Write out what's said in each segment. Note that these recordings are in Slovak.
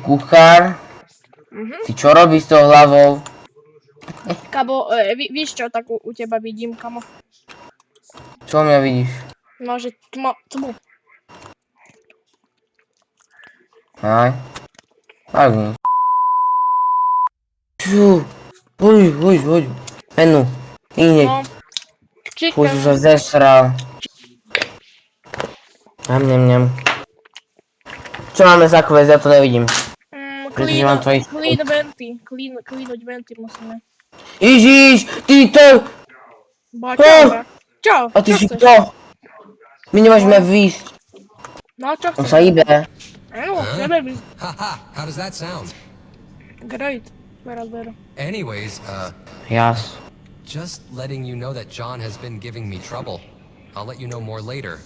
Kuchár, ty čo robíš s tou hlavou? Kamo, víš čo, tak u teba vidím, kamo. Čo mňa vidíš? No, že tmu. Aj. Tak nie. Čo? Hoď. Menu. Ineď. No. Chuj, som sa zesral. Ňam. Čo máme za quest? Ja to nevidím. Cleanúť venty musíme. Ježiš, ty to! Čo? A ty si to? My nemôžeme výjsť. No, čo On chceš? sa hýbe. Áno, nebej. Haha, how does that sound? Great. Beru. Anyways, Jas. just letting you know that John has been giving me trouble. I'll let you know more later.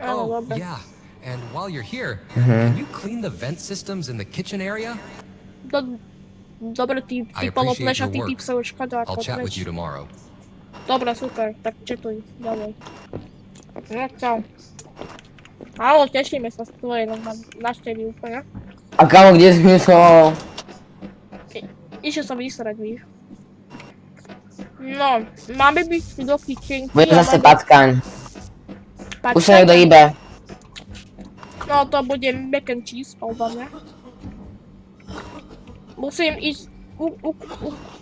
Áno, dobre. Yeah, and while you're here, can you clean the vent systems in the kitchen area? Dobre, ty I appreciate poloplešatý your typ work. sa už chodá I'll ako chat with preč. you tomorrow. Dobre, super, tak četuj, ďalej. No, čau. Áno, tešíme sa z tvojej návštevy úplne. A kamo, kde si myslel? Išiel som vysrať, víš. No, máme byť do kitchenky. Bude zase patkaň. Už sa niekto hýbe. No, to bude mac and cheese, podľa mňa. Musím ísť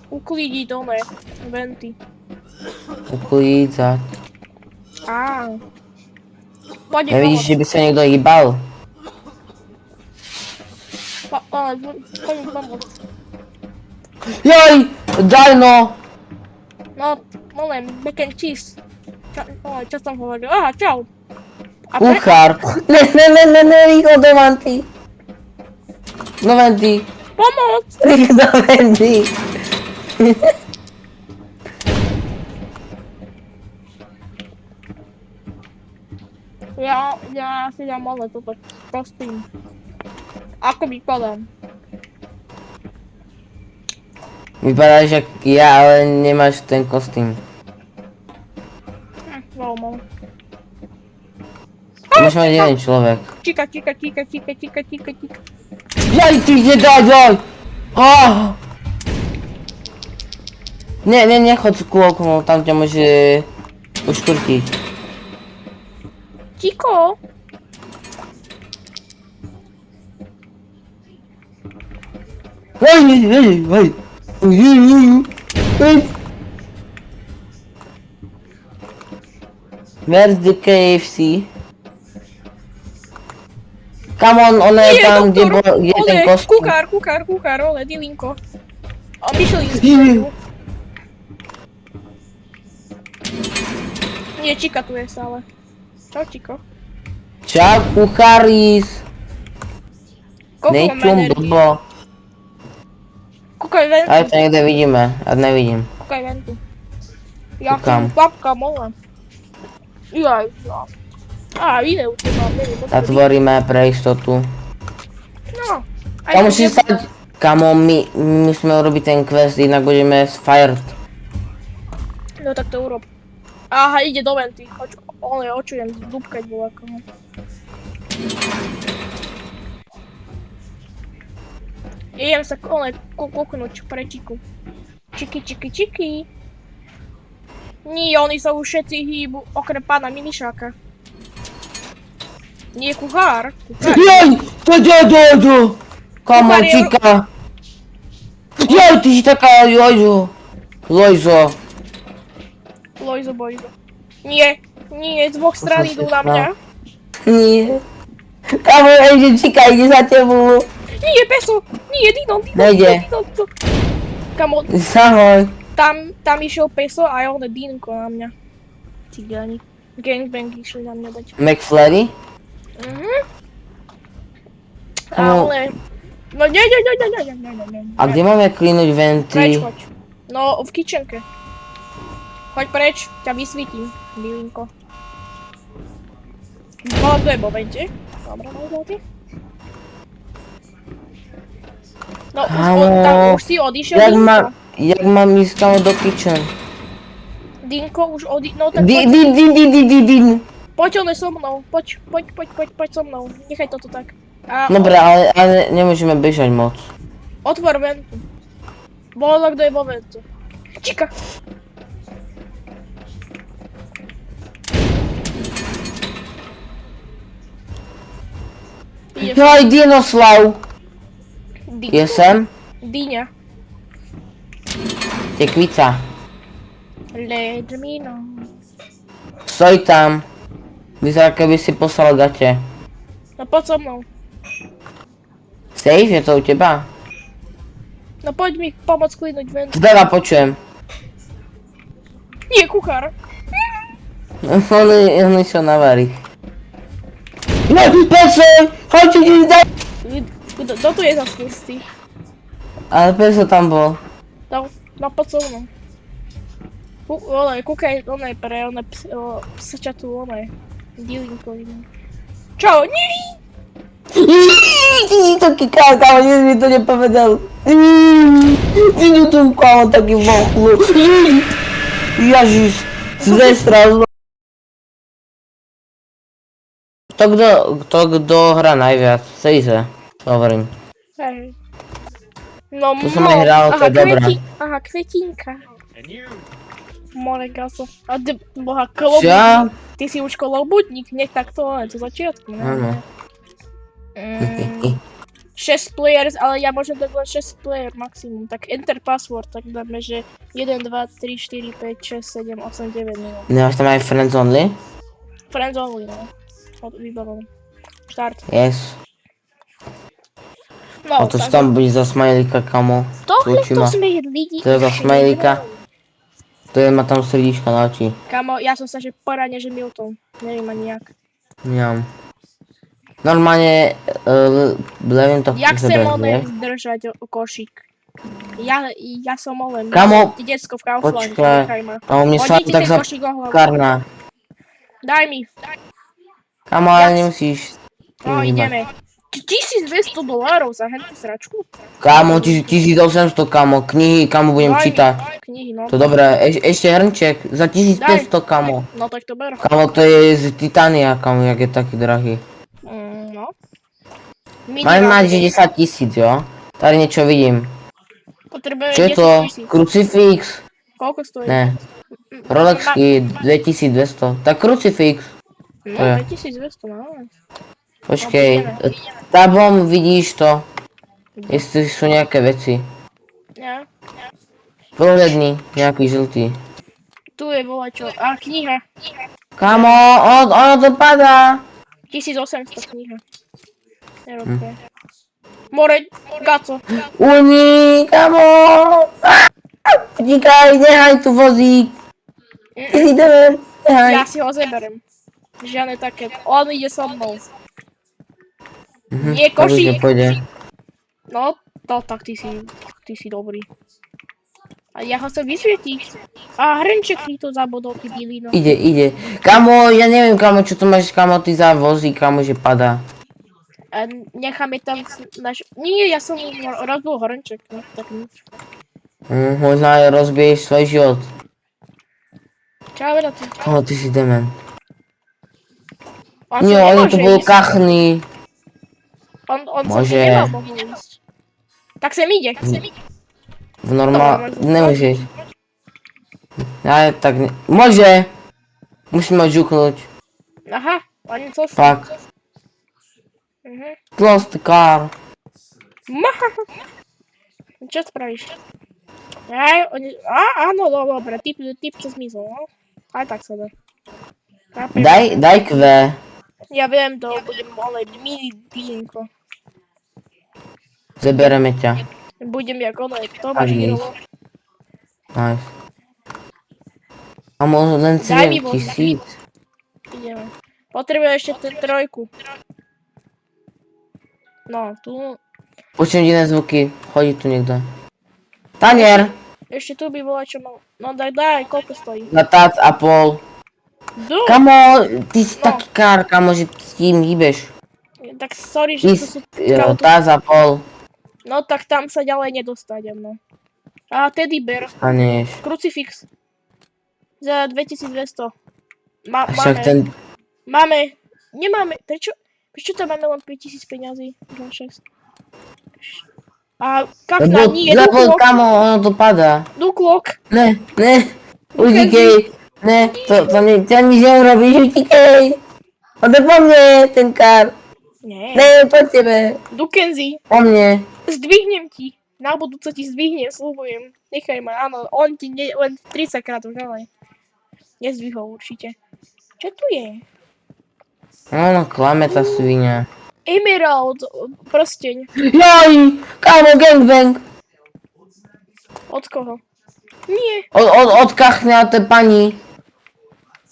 uklídiť oné venty. Uklídzať. Poďme Nevidíš, že by sa niekto hýbal? Poďme pomôcť. Joj! Daj no! No, len mac and cheese. Čo som hovoril? Aha, čau. Kuchár! Ne, rýchlo do venty! Do venty! Pomoc! Rýchlo do venty! Ja si dám ale toto kostým. Ako vypadám? Vypadáš jak ja, ale nemáš ten kostým. Veľmi. To máš mať jeden človek. Číka. Jaj, ty daj! Nechod ku oknu, tam ťa môže uškrtiť. Číko! Hej! Where's the KFC? Come on, ona je tam, kde je ten kostým. Kukár, ole, dilinko. A Michelin. Nie, Čika tu je stále. Čau, Čiko. Čau, kucharis. Koľko mám Nečum energie? blbo. Kúkaj ventu. Ale to niekde vidíme, ja nevidím. Kúkaj ventu. Ja Kúkam. som babka, mola. Jaj. Ide u teba, neviem. Zatvoríme pre istotu. No. Kamo, musíš stať. Kamo, my musíme urobiť ten quest, inak budeme fired. No tak to urob. Aha, ide do venty. Očujem dúbkať voľakomu. Idem sa kúknuť pre Čiku. Čiki. Nie, oni sa už všetci hýbu, okrem pána Minišáka. Nie kuchár. Jaj! To! Kamo, Kuchár je- Čika! Jaj, ty si taká Lojzo! Lojzo Bojzo. Nie, z dvoch strán idú na mňa. Nie. Kamo, Čika ide za tebou. Nie, peso! Nie, Dino. Nejde. Kamo, Ahoj. tam išiel peso a on Dinko na mňa. Cigáni. Gangbang išli na mňa dať. McFlurry? Ale... No nie. A kde máme klinúť venty? Preč, choď. No, v kitchenke. Choď preč, ťa vysvítim, Dilinko. Kto je vo vente? Dobre, ty. No, už si odišiel, Dinko. Jak mám ísť tam do kitchen? Dinko už no tak Din. poď so mnou, poď so mnou, nechaj toto tak. A Dobre, ale nemôžeme bežať moc. otvor ventu. Bolo kto je vo ventu. Čika. Ideš. Joj, Dinoslav! Je sem? Dyňa. Tekvica. Let me know. Stoj tam. Vyzerá, keby si poslal gate. No poď so mnou. Safe, je to u teba? No poď mi pomôcť klidnúť ventu. Zdala počujem. Nie, kuchár. Oni sa navarí. No, peso! Chodte, ti daj! Kto tu je za spustý? Ale peso tam bol. No poď so mnou. Kúkaj, pre psačatú, dilinkovinu. Čau, nie! Ty si taký kámo, nic mi to nepovedal. Ty si tu kámo taký vochlu. Ježiš, zestral. Kto hrá najviac? Sejze, hovorím. Hej. No, Tu som aj hral, to je dobrá. Aha, kvetinka. More gaso. A ty, boha, klobútnik. Čo? Ty si už klobútnik, nie takto, ale to začiatku, ne? Áno. 6 players, ale ja môžem dať len 6 player maximum. Tak enter password, tak dáme, že 1, 2, 3, 4, 5, 6, 7, 8, 9 minút. Nemáš tam aj friends only? Friends only, no. Vybavom. Štart. Yes. No, A to čo tam bude za smajlíka, kamo? Tohle Oči to ma. sme lidi. To je za smajlíka. To je, má tam srdíčka na oči. Kamo, ja som sa že poradne, že Milton. Neviem ani jak. Nemám. Normálne, levím to Jak sebe, chcem onen vieš? držať košík? Ja som onen. Kamo, Detsko v Kauflande, počkaj. nechaj ma. A mne sa Hodí ti tak ten košík o hlavu. zakarná. Daj mi. Kamo, ale nemusíš. No, ideme. $1200 za hentú sračku? Kamo, 1800, kamo, knihy, kamo, budem Daj mi čítať. Knihy, no. To dobré, ešte hrnček, za 1500, kamo. No tak to ber. Kamo, to je z Titania, kamo, jak je taký drahý. No. Máme mať, že 10 000, jo? Tady niečo vidím. Potrebujeme Čo je to? 10 000. Krucifix? Koľko stojí? Ne. Rolexky 2200. Tak krucifix. No, to je. 2200, no. Počkej, tabom vidíš to. Jestli sú nejaké veci. Ja. Pohľadný, nejaký žltý. Tu je volačo. A kniha. Kamo, ono to padá. 1800 kniha. Nerobte. More, gaco. Uni, kamo. Utíkaj, nehaj tu vozík. Ty si ideme, nehaj. Ja si ho zeberem. Žiadne také. On ide so mnou. Nie, to už košík. nepôjde. No, tak ty si dobrý. A ja ho chcem vysvietiť. A hrnček mi to zabodol, ty bylino. Ide. Kamo, ja neviem, kamo, čo tu máš, kamo, ty za vozík, kamo, že padá. A necháme tam náš... Nie, ja som rozbil hrnček, no, tak nič. Možno aj rozbiješ svoj život. Čau, ty. Kamo, ty si dement. On Nie, sa oni nemôže tu bol ísť. kachný. On sa Môže. nemal mohol ísť. Tak sem ide. V normál... Nemôžeš. Ja tak ne... Môže! Musíme ho žuknúť. Aha, ani to sa. Fakt. Close the car. Čo spravíš? Áno, dobre, typ sa zmizol, no. Aj tak sa dá. Chápem. Daj kve. Ja viem, to budem ale mini dýnko. Zebereme ťa. Budem jak ono, to máš Ani. hero. Nice. A možno len Daj mi 7000. Ideme. Potrebujem ešte ten trojku. No, tu. Počujem iné zvuky. Chodí tu niekto. Tanier! Ešte tu by bola čo mal. No daj, koľko stojí? Za tác a pol. Kamo, ty si taký kár, kamo, že s tým hýbeš. Tak sorry, že to sú... Tác a pol. No tak tam sa ďalej nedostanem, no. A teddy bear. Staneš. Krucifix. Za 2200. A však ten... Máme. Nemáme. Prečo? Prečo tam máme len 5000 peňazí? 2, 6. A kafna, nie, Lebo, duklok, kamo, ono to padá. duklok. Ne, utíkej. Ne, to nič neurobíš, utíkej. On to po mne, ten kar. Nie, Ne, po tebe. Dukenzi, Po mne. zdvihnem ti. Na budúco ti zdvihnem, slúbujem. Nechaj ma, áno, on ti len 30 krát už, ale nezdvihol určite. Čo tu je? Ono klame tá svinia. Emerald, prsteň. Joj, kamo, gangbang. Od koho? Nie. Od kachňa tej pani.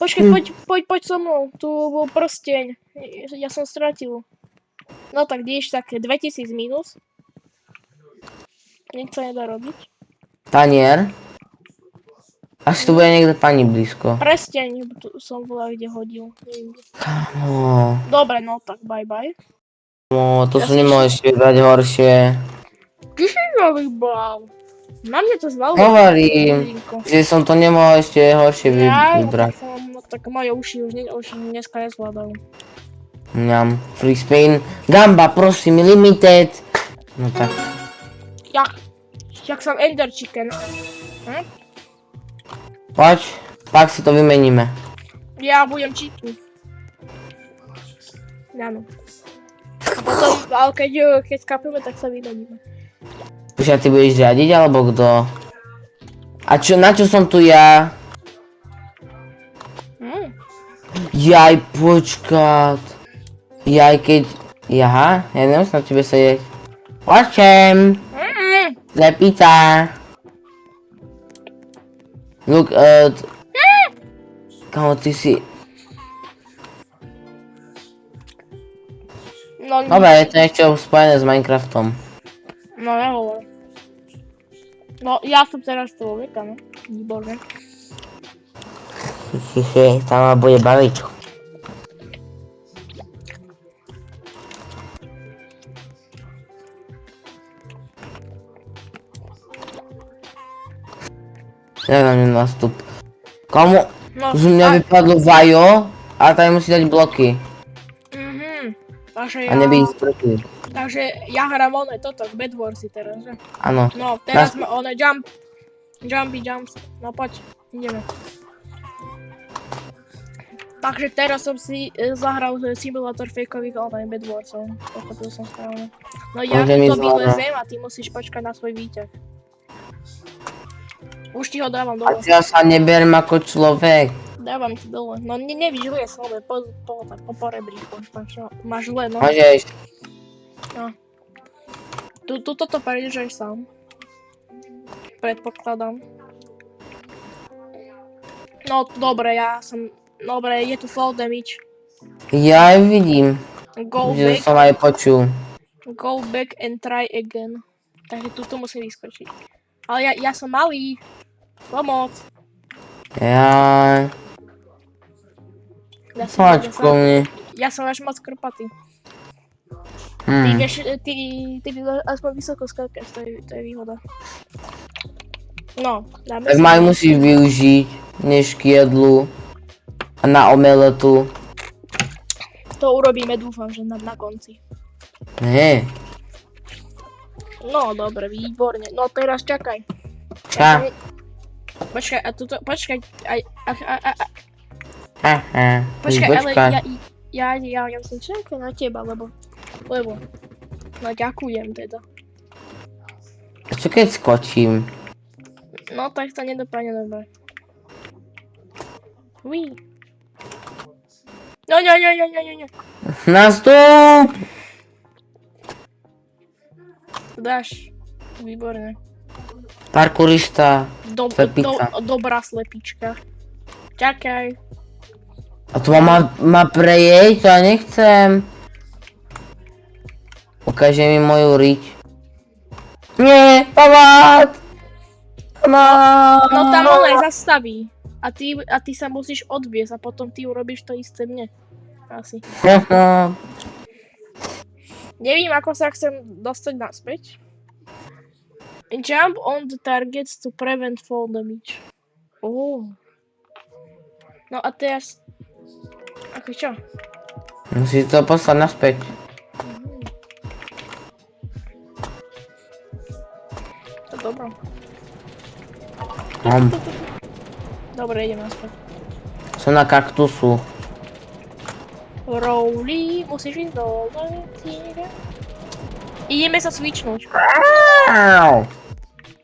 Počkaj, poď so mnou. Tu bol prsteň. Ja som stratil. No tak ideš tak 2000 minus. Nič sa nedá robiť. Tanier. Asi tu bude niekde pani blízko. Prsteň tu som bola kde hodil. Neviem kde. Kamo, Dobre, no tak bye bye. to sú nemôžeš dať horšie. Ty si zalíbal. Na mňa to zvalo. Hovorím, že som to nemohol ešte horšie vybrať. No tak moje uši už dneska nezvládajú. Mňam, free spin. Gamba, prosím, limited. No tak. Jak som Ender Chicken. Poď, pak si to vymeníme. Ja budem chicken. Áno. A potom, ale keď skapíme, tak sa vymeníme. Počkaj, ty budeš riadiť, alebo kto? A na čo som tu ja? Jaj, počkat. Jaj, keď... Jaha, ja nemusím na tebe sedieť. Počem. Lepita. Look at... Kamo, ty si... No, Dobre, je to niečo spojené s Minecraftom. no nehovor. No, ja som teraz človeka, no. Výborné. Tam ma bude baviť. Ja na mňa nastup. Komu? No, Z mňa vypadlo vajo, a tady musí dať bloky. Takže A nebyť sproti. takže ja hrám one toto, Bed Warsy teraz, že? Áno. No, teraz sme one jumpy jumps. No poď, ideme. Takže teraz som si zahral simulátor fakeových Bed Warsov. Pochopil som správne. No ja Poďme mi to zahrať. vylezem a ty musíš počkať na svoj výťah. Už ti ho dávam A dole. ja sa neberiem ako človek. Dávam ti dole. No nevíš, že je slové, po rebríku. Máš zle, no. Môžeš. Toto prejdeš aj sám. Predpokladám. No dobre, dobre, je tu fall damage. Ja aj vidím. Go Že back, som aj počul. go back and try again. Takže tu musím vyskočiť. Ale ja som malý. Pomoc. Ja som mne. Ja som až moc krpatý. Ty vieš, ty aspoň vysoko skákaš, to je výhoda. No, dáme Tak maj musíš využiť než k jedlu a na omeletu. To urobíme, dúfam, že na konci. Nie. No, dobre, výborne. No teraz čakaj. Ča. Počkaj, a tuto, počkaj, Počkaj, ale ja som čakal na teba, lebo, no ďakujem teda. Čo keď skočím? No tak to nedopadne dobre. Uí. No. Nastup! Dáš. Výborné. Parkourista. Slepička. Dobrá slepička. Čakaj. A to má prejeť? To ja nechcem. Ukáže mi moju riť. Nie, pomoc! Pomoc! No tam ona zastaví. A ty sa musíš odviesť a potom ty urobíš to isté mne. Asi. Neviem, ako sa chcem dostať naspäť. Jump on the targets to prevent fall damage. No a teraz... Ako čo? Musíš to poslať naspäť. To dobro. Mám. Dobre, idem naspäť. Som na kaktusu. Rowley, musíš ísť dole. Ideme sa switchnúť.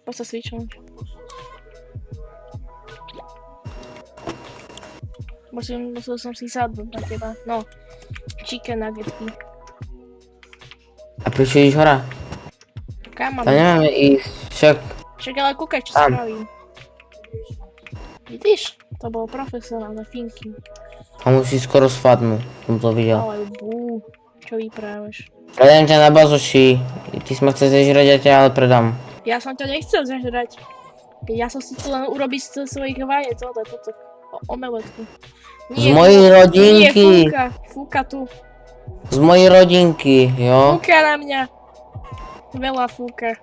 Poď sa switchnúť. Musel som si sadnúť na teba. No. Chicken nuggetky. A prečo ideš hora? Kam mám? Tam nemáme ísť, však Však ale kúkaj, čo Tam. spravím. Vidíš? To bol profesionálne finky. a musíš skoro spadnúť. Som to videl. Ale bú. Čo vyprávaš? Predám ťa na bazoši. Ty si ma chceš zežrať, ja ťa ale predám. Ja som ťa nechcel zažrať. Ja som si tu len urobiť z svojich vajec, toto. Omeletku. Z mojej rodinky. Nie, fúka tu. Z mojej rodinky, jo? Fúka na mňa. Veľa fúka.